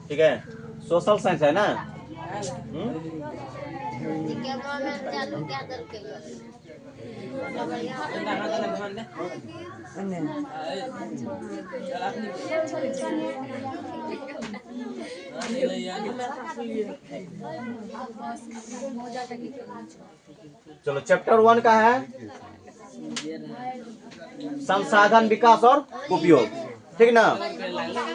ठीक है, social science है ना। चलो चैप्टर 1 का है संसाधन विकास और उपयोग, ठीक ना।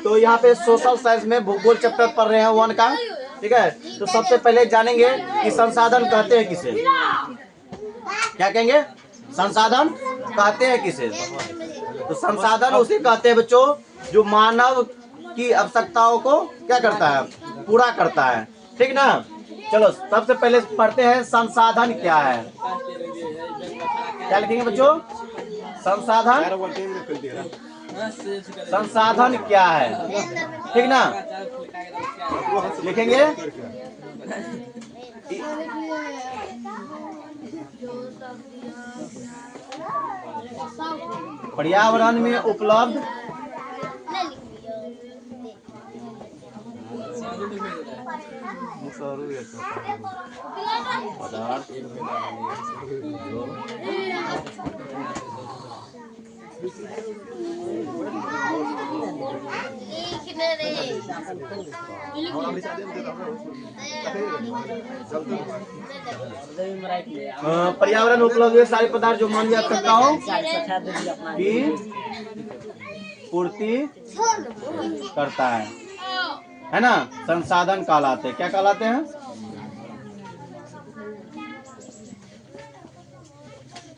तो यहाँ पे सोशल साइंस में भूगोल चैप्टर पढ़ रहे हैं 1 का, ठीक है। तो सबसे पहले जानेंगे कि संसाधन कहते हैं किसे, क्या कहेंगे, संसाधन कहते हैं किसे। तो संसाधन उसे कहते हैं बच्चों जो मानव की आवश्यकताओं को क्या करता है, पूरा करता है, ठीक ना। चलो सबसे पहले पढ़ते हैं संसाधन क्या है। क्या लिखेंगे बच्चों, संसाधन क्या है, ठीक ना। लिखेंगे पर्यावरण में उपलब्ध पदार्थ पर्यावरण उपलब्ध हुए सारे पदार्थ जो मानवीय आवश्यकताओं की पूर्ति करता है ना, संसाधन कहलाते हैं। क्या कहलाते हैं,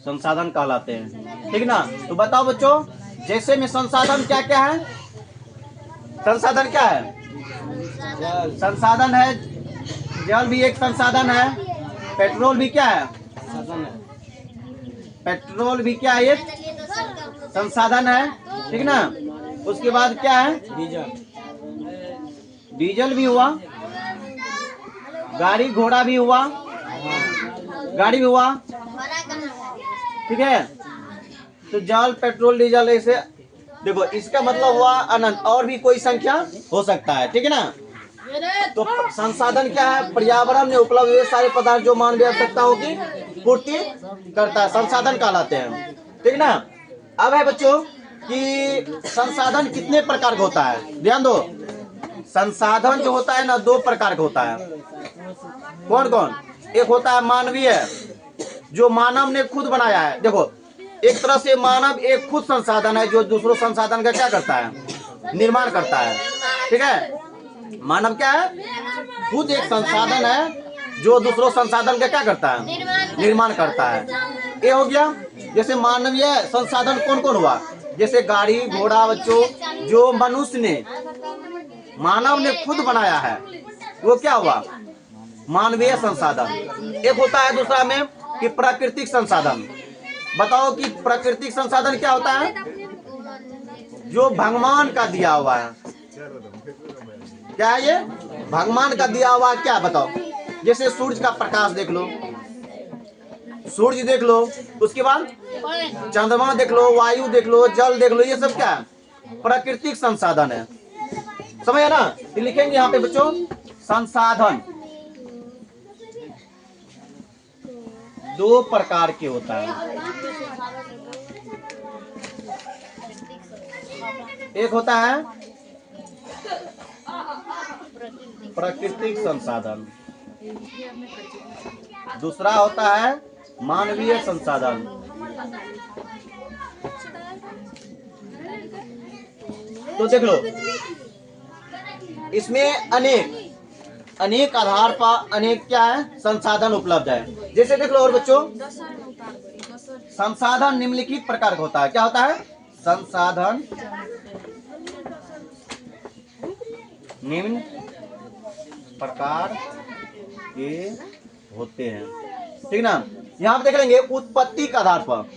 संसाधन कहलाते हैं, ठीक ना। तो बताओ बच्चों, जैसे में संसाधन क्या क्या है, संसाधन क्या है, संसाधन है, जल भी एक संसाधन है, पेट्रोल भी क्या है, पेट्रोल भी क्या है, एक संसाधन है, ठीक ना। उसके बाद क्या है, डीजल भी हुआ, गाड़ी घोड़ा भी हुआ, गाड़ी भी हुआ, ठीक है। तो जल पेट्रोल डीजल ऐसे देखो, इसका मतलब हुआ अनंत, और भी कोई संख्या हो सकता है, ठीक है ना। तो संसाधन क्या है, पर्यावरण में उपलब्ध हुए सारे पदार्थ जो मानवीय आवश्यकताओं की पूर्ति करता है, संसाधन कहलाते हैं, ठीक ना। अब है बच्चों कि संसाधन कितने प्रकार का होता है, ध्यान दो। संसाधन जो होता है ना, 2 प्रकार का होता है। कौन कौन, एक होता है मानवीय, जो मानव ने खुद बनाया है। देखो एक तरह से मानव एक खुद संसाधन है जो दूसरों संसाधन का क्या करता है, निर्माण करता है, ठीक है। मानव क्या है, खुद एक संसाधन है जो दूसरों संसाधन का क्या करता है, निर्माण करता है। ये हो गया। जैसे मानवीय संसाधन कौन कौन हुआ, जैसे गाड़ी घोड़ा बच्चों, जो मनुष्य ने मानव ने खुद बनाया है वो क्या हुआ, मानवीय संसाधन। एक होता है दूसरा में कि प्राकृतिक संसाधन। बताओ कि प्राकृतिक संसाधन क्या होता है, जो भगवान का दिया हुआ है। क्या है ये, भगवान का दिया हुआ क्या, बताओ। जैसे सूरज का प्रकाश देख लो, सूरज देख लो, उसके बाद चंद्रमा देख लो, वायु देख लो, जल देख लो, ये सब क्या है, प्राकृतिक संसाधन है, समझ है ना। तो लिखेंगे यहाँ पे बच्चों, संसाधन 2 प्रकार के होता है। एक होता है प्राकृतिक संसाधन, दूसरा होता है मानवीय संसाधन। तो देख लो, इसमें अनेक आधार पर अनेक क्या है, संसाधन उपलब्ध है। जैसे देख लो और बच्चों, संसाधन निम्नलिखित प्रकार का होता है। क्या होता है, संसाधन निम्न प्रकार के होते हैं, ठीक ना। यहाँ पे देख लेंगे उत्पत्ति के आधार पर,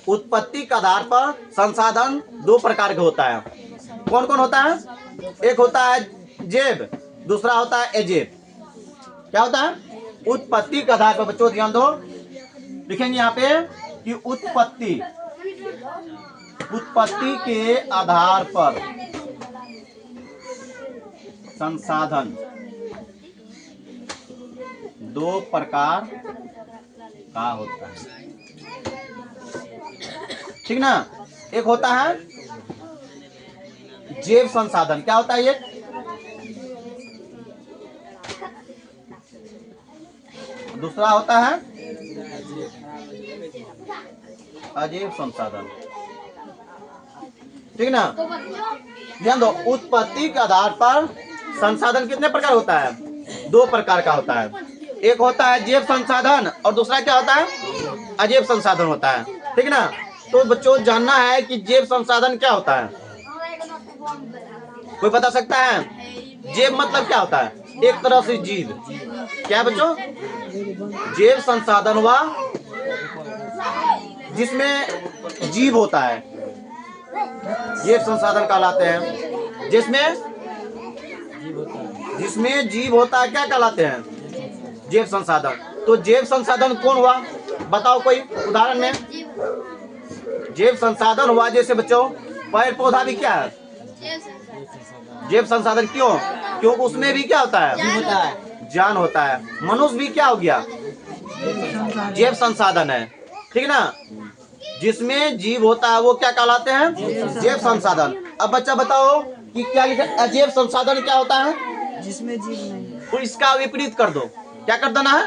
उत्पत्ति के आधार पर संसाधन 2 प्रकार के होता है। कौन कौन होता है, एक होता है जैव, दूसरा होता है अजैव। क्या होता है, उत्पत्ति के आधार पर, बच्चों ध्यान दो, लिखेंगे यहाँ पे कि उत्पत्ति के आधार पर संसाधन दो प्रकार का होता है, ठीक ना। एक होता है जैव संसाधन, क्या होता है ये? दूसरा होता है अजैव संसाधन, ठीक ना। ध्यान दो, उत्पत्ति के आधार पर संसाधन कितने प्रकार होता है? दो प्रकार का होता है। एक होता है जैव संसाधन और दूसरा क्या होता है? अजैव संसाधन होता है, ठीक ना। तो बच्चों जानना है कि जैव संसाधन क्या होता है, कोई बता सकता है? जैव मतलब क्या होता है? एक तरह से जीव, क्या बच्चों? जैव संसाधन हुआ जिसमें जीव होता है, जैव संसाधन कहलाते हैं। जिसमें जीव होता है क्या कहलाते हैं? जैव संसाधन। तो जैव संसाधन कौन हुआ, बताओ कोई उदाहरण में। जैव संसाधन हुआ जैसे बच्चों पेड़ पौधा भी क्या है? जैव संसाधन। क्यों? क्योंकि उसमें भी क्या होता है? जान होता है। मनुष्य भी क्या हो गया? जैव संसाधन है, ठीक ना। जिसमें जीव होता है वो क्या कहलाते हैं? जैव संसाधन। अब बच्चा बताओ कि क्या लिखा? अजैव संसाधन क्या होता है? जिसमें जीव नहीं। तो इसका विपरीत कर दो, क्या कर देना है?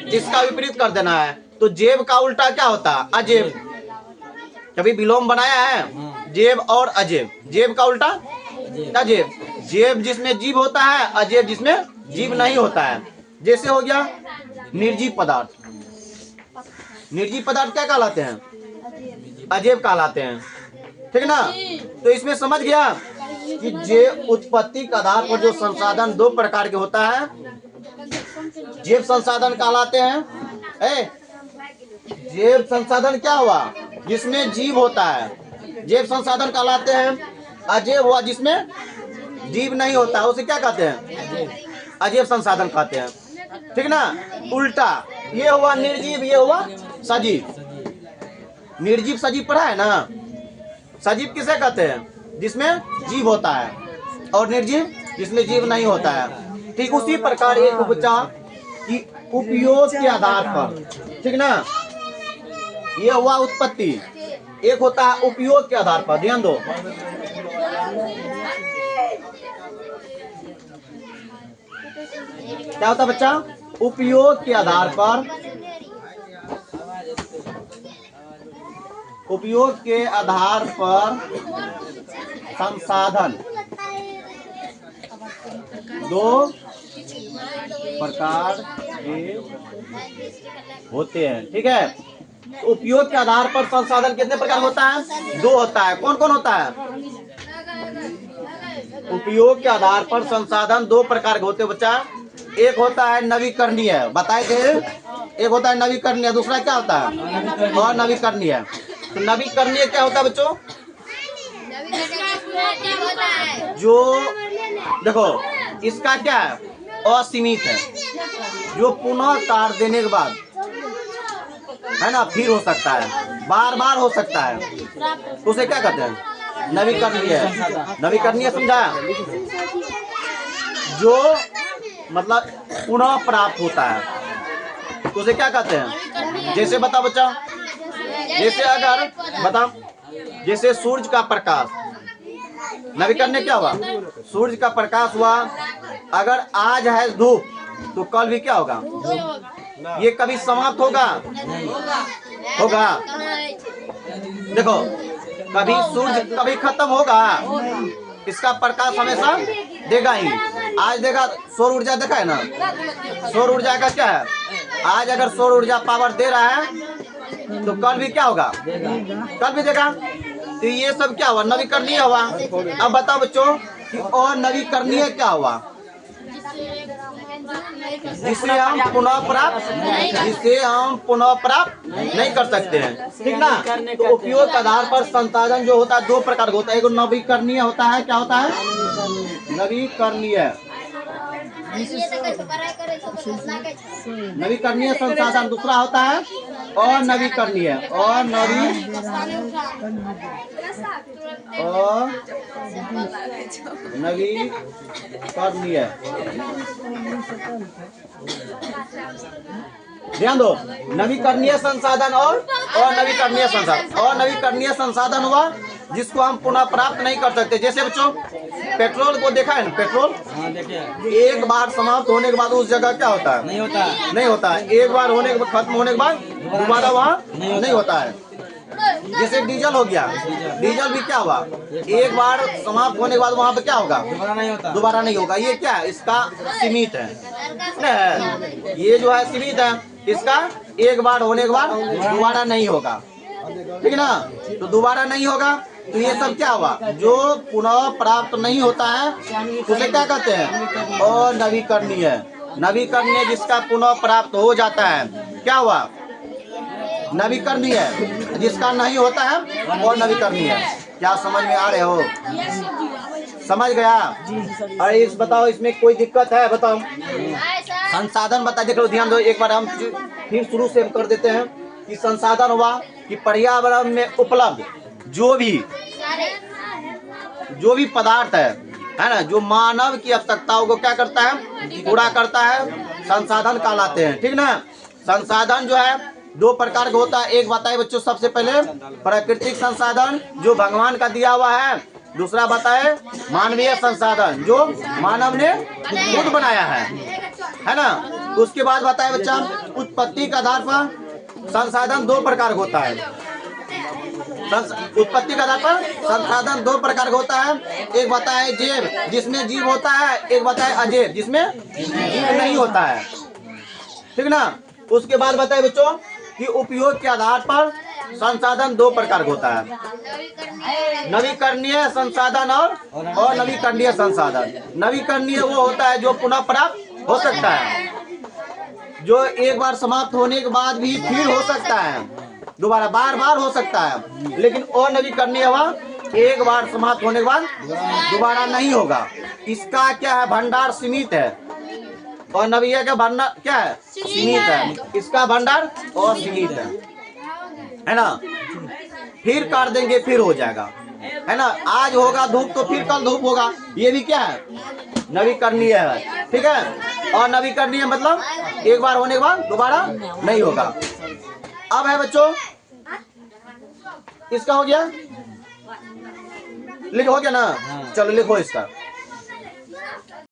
इसका विपरीत कर देना है। तो जैव का उल्टा क्या होता है? अजैव। कभी विलोम बनाया है? जैव और अजैव। जैव का उल्टा अजैव। जैव जिसमें जीव होता है, अजैव जिसमें जीव नहीं होता है। जैसे हो गया निर्जीव पदार्थ। निर्जीव पदार्थ क्या कहलाते हैं? अजैव कहलाते हैं, ठीक ना। तो इसमें समझ गया कि जैव उत्पत्ति के आधार पर जो संसाधन दो प्रकार के होता है, जैव संसाधन कहलाते हैं। जैव संसाधन क्या हुआ? जिसमें जीव होता है, जैव संसाधन कहलाते हैं। अजैव हुआ जिसमें जीव नहीं होता, उसे क्या कहते हैं? अजैव संसाधन कहते हैं, ठीक ना। उल्टा ये हुआ निर्जीव, ये हुआ सजीव। निर्जीव सजीव पढ़ा है ना। सजीव किसे कहते हैं? जिसमें जीव होता है, और निर्जीव जिसमें जीव नहीं होता है। ठीक उसी प्रकार एक उपचार की उपयोग के आधार पर, ठीक ना। ये हुआ उत्पत्ति, एक होता है उपयोग के आधार पर। ध्यान दो, क्या होता है बच्चा? उपयोग के आधार पर, उपयोग के आधार पर संसाधन दो प्रकार के होते हैं, ठीक है। तो उपयोग के आधार पर संसाधन कितने प्रकार होता है? दो होता है। कौन कौन होता है? उपयोग के आधार पर संसाधन दो प्रकार के होते हैं बच्चा। एक होता है नवीकरणीय, बताए थे। एक होता है नवीकरणीय, दूसरा क्या होता है? और नवीकरणीय। तो नवीकरणीय क्या होता है बच्चों? जो देखो इसका क्या है? असीमित है, जो पुनः कार्य देने के बाद है ना फिर हो सकता है, बार बार हो सकता है, तो उसे क्या कहते हैं? नवीकरणीय। नवीकरणीय समझाया? जो मतलब पुनः प्राप्त होता है, तो उसे क्या कहते हैं? जैसे बता बच्चा, जैसे अगर बता, जैसे सूर्य का प्रकाश, नवीकरणीय क्या हुआ? सूर्य का प्रकाश हुआ। अगर आज है धूप तो कल भी क्या होगा? ये कभी समाप्त होगा? होगा। देखो कभी सूर्य कभी खत्म होगा? इसका प्रकाश हमेशा देगा ही। आज देखा सौर ऊर्जा देखा है ना। सौर ऊर्जा का क्या है? आज अगर सौर ऊर्जा पावर दे रहा है तो कल भी क्या होगा? कल भी देगा। तो ये सब क्या हुआ? नवीकरणीय हुआ। अब बताओ बच्चों कि और नवीकरणीय क्या हुआ? जिसे हम पुनः प्राप्त नहीं कर सकते हैं, ठीक ना। तो उपयोग के आधार पर संसाधन जो होता है दो प्रकार का होता है। एक नवीकरणीय होता है, क्या होता है? नवीकरणीय। नवीकरणीय संसाधन दूसरा होता है अनवीकरणीय। नवीकरणीय ध्यान दो, नवीकरणीय संसाधन और अनवीकरणीय संसाधन। अनवीकरणीय संसाधन हुआ जिसको हम पुनः प्राप्त नहीं कर सकते। जैसे बच्चों पेट्रोल को देखा है ना, पेट्रोल एक बार समाप्त होने के बाद उस जगह क्या होता है? नहीं होता है। एक बार होने के बाद, खत्म होने के बाद दोबारा वहाँ नहीं होता है। जैसे डीजल हो गया, डीजल भी क्या हुआ, एक बार समाप्त होने के बाद वहाँ पे क्या होगा? दोबारा नहीं होगा। ये क्या है? इसका सीमित है, ये जो है सीमित है, इसका एक बार होने के बाद दोबारा नहीं होगा, ठीक है ना? तो दोबारा नहीं होगा, तो ये सब क्या हुआ? जो पुनः प्राप्त नहीं होता है उसे क्या कहते हैं? अनवीकरणीय। नवीकरणीय जिसका पुनः प्राप्त हो जाता है क्या हुआ? नवीकरणीय। जिसका नहीं होता है और नवीकरणीय। क्या समझ में आ रहे हो? समझ गया? अरे इस बताओ, इसमें कोई दिक्कत है? बताओ। संसाधन बता, देख लो, ध्यान दो एक बार, हम फिर शुरू से कर देते हैं कि संसाधन हुआ कि पर्यावरण में उपलब्ध जो भी पदार्थ है ना, जो मानव की आवश्यकताओं को क्या करता है? पूरा करता है, संसाधन कहलाते हैं, ठीक ना? संसाधन जो है दो प्रकार का होता है। एक बताए बच्चों सबसे पहले प्राकृतिक संसाधन जो भगवान का दिया हुआ है, दूसरा बताए मानवीय संसाधन जो मानव ने खुद बनाया है ना? उसके बाद बताए बच्चा उत्पत्ति के आधार पर संसाधन दो प्रकार का होता है। उत्पत्ति के आधार पर संसाधन दो प्रकार का होता है। एक बताए जैव जिसमें जीव होता है, एक बताए अजैव जिसमें जीव नहीं होता है, ठीक ना? उसके बाद बताए बच्चों कि उपयोग के आधार पर संसाधन दो प्रकार का होता है, नवीकरणीय संसाधन और अनवीकरणीय संसाधन। नवीकरणीय वो होता है जो पुनः प्राप्त हो सकता है, जो एक बार समाप्त होने के बाद भी फिर हो सकता है, दोबारा बार बार हो सकता है। लेकिन अनवीकरणीय हुआ एक बार समाप्त होने के बाद दोबारा नहीं होगा। इसका क्या है? भंडार सीमित है। और नवीकरणीय का भंडार क्या है? सीमित है। इसका भंडार असीमित है ना? फिर काट देंगे फिर हो जाएगा, है ना? आज होगा धूप तो फिर कल धूप होगा। ये भी क्या है? नवीकरणीय है, ठीक है? और नवीकरणीय मतलब एक बार होने के बाद दोबारा नहीं होगा। अब है बच्चों इसका हो गया, लिखो, हो गया ना? चलो लिखो इसका।